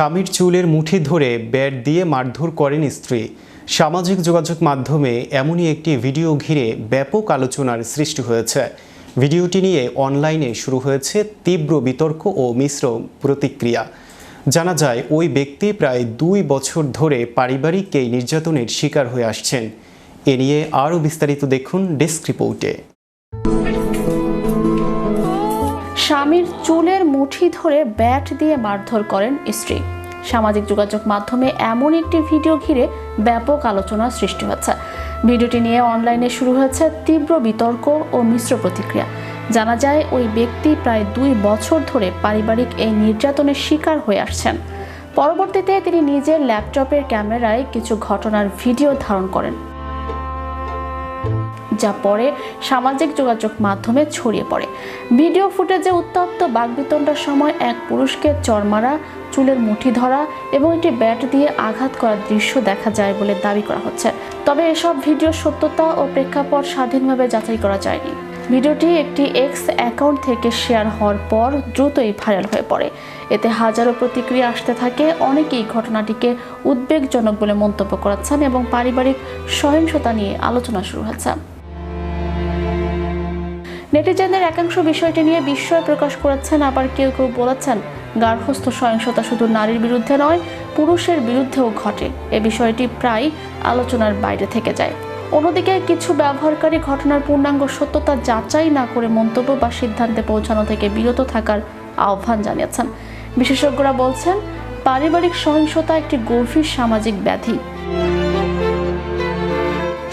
স্বামীর চুলের মুঠি ধরে ব্যাট দিয়ে মারধর করেন স্ত্রী। সামাজিক যোগাযোগ মাধ্যমে এমনই একটি ভিডিও ঘিরে ব্যাপক আলোচনার সৃষ্টি হয়েছে। ভিডিওটি নিয়ে অনলাইনে শুরু হয়েছে তীব্র বিতর্ক ও মিশ্র প্রতিক্রিয়া। জানা যায় ওই ব্যক্তি প্রায় 2 বছর ধরে পারিবারিক এই নির্যাতনের শিকার হয়ে আসছেন। এ নিয়ে আরও বিস্তারিত দেখুন ডেস্ক রিপোর্টে। স্বামীর চুলের মুঠি ধরে ব্যাট দিয়ে মারধর করেন স্ত্রী। সামাজিক যোগাযোগ মাধ্যমে এমন একটি ভিডিও ঘিরে ব্যাপক আলোচনার সৃষ্টি হচ্ছে। ভিডিওটি নিয়ে অনলাইনে শুরু হয়েছে তীব্র বিতর্ক ও মিশ্র প্রতিক্রিয়া। জানা যায় ওই ব্যক্তি প্রায় 2 বছর ধরে পারিবারিক এই নির্যাতনের শিকার হয়ে আসছেন। পরবর্তীতে তিনি নিজের ল্যাপটপের ক্যামেরায় কিছু ঘটনার ভিডিও ধারণ করেন, যা পরে সামাজিক যোগাযোগ মাধ্যমে ছড়িয়ে পড়ে। ভিডিও ফুটেজে উত্তপ্ত বাকবিতণ্ডার সময় এক পুরুষকে চড় মারা, চুলের মুঠি ধরা এবং একটি ব্যাট দিয়ে আঘাত করার দৃশ্য দেখা যায় বলে দাবি করা হচ্ছে। তবে এসব ভিডিওর সত্যতা ও প্রেক্ষাপট স্বাধীনভাবে যাচাই করা যায়নি। ভিডিওটি একটি এক্স অ্যাকাউন্ট থেকে শেয়ার হওয়ার পর দ্রুতই ভাইরাল হয়ে পড়ে। এতে হাজারো প্রতিক্রিয়া আসতে থাকে। অনেকেই ঘটনাটিকে উদ্বেগজনক বলে মন্তব্য করেছেন এবং পারিবারিক সহিংসতা নিয়ে আলোচনা শুরু হয়েছে। নেটিজেনদের একাংশ বিষয়টি নিয়ে বিস্ময় প্রকাশ করেছেন, আবার কেউ কেউ বলেছেন গার্হস্থ্য সহিংসতা শুধু নারীর বিরুদ্ধে নয়, পুরুষের বিরুদ্ধেও ঘটে। এ বিষয়টি প্রায় আলোচনার বাইরে থেকে যায়। অন্যদিকে কিছু ব্যবহারকারী ঘটনার পূর্ণাঙ্গ সত্যতা যাচাই না করে মন্তব্য বা সিদ্ধান্তে পৌঁছানো থেকে বিরত থাকার আহ্বান জানিয়েছেন। বিশেষজ্ঞরা বলছেন, পারিবারিক সহিংসতা একটি গভীর সামাজিক ব্যাধি।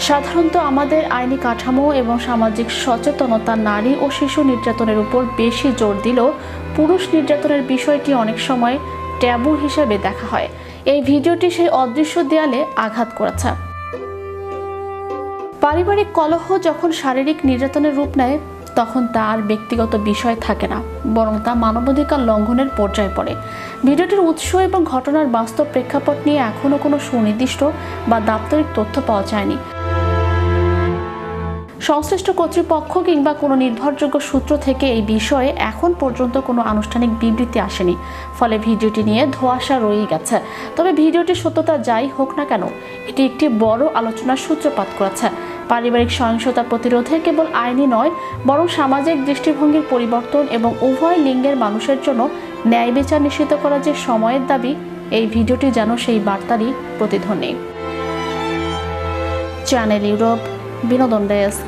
সাধারণত আমাদের আইনি কাঠামো এবং সামাজিক সচেতনতা নারী ও শিশু নির্যাতনের উপর বেশি জোর দিলেও পুরুষ নির্যাতনের বিষয়টি অনেক সময় ট্যাবু হিসেবে দেখা হয়। এই ভিডিওটি সেই অদৃশ্য দেয়ালে আঘাত করেছে। পারিবারিক কলহ যখন শারীরিক নির্যাতনের রূপ নেয়, তখন তা আর ব্যক্তিগত বিষয় থাকে না, বরং তা মানবাধিকার লঙ্ঘনের পর্যায়ে পড়ে। ভিডিওটির উৎস এবং ঘটনার বাস্তব প্রেক্ষাপট নিয়ে এখনও কোনো সুনির্দিষ্ট বা দাপ্তরিক তথ্য পাওয়া যায়নি। সংশ্লিষ্ট কর্তৃপক্ষ কিংবা কোনো নির্ভরযোগ্য সূত্র থেকে এই বিষয়ে এখন পর্যন্ত কোনো আনুষ্ঠানিক বিবৃতি আসেনি। ফলে ভিডিওটি নিয়ে ধোঁয়াশা রয়েই গেছে। তবে ভিডিওটির সত্যতা যাই হোক না কেন, এটি একটি বড় আলোচনার সূত্রপাত করেছে। পারিবারিক সহিংসতা প্রতিরোধে কেবল আইনি নয়, বরং সামাজিক দৃষ্টিভঙ্গির পরিবর্তন এবং উভয় লিঙ্গের মানুষের জন্য ন্যায় বিচার নিশ্চিত করা যে সময়ের দাবি, এই ভিডিওটি যেন সেই বার্তারই প্রতিধ্বনি। চ্যানেল ইউরোপ, বিনোদন ডেস্ক।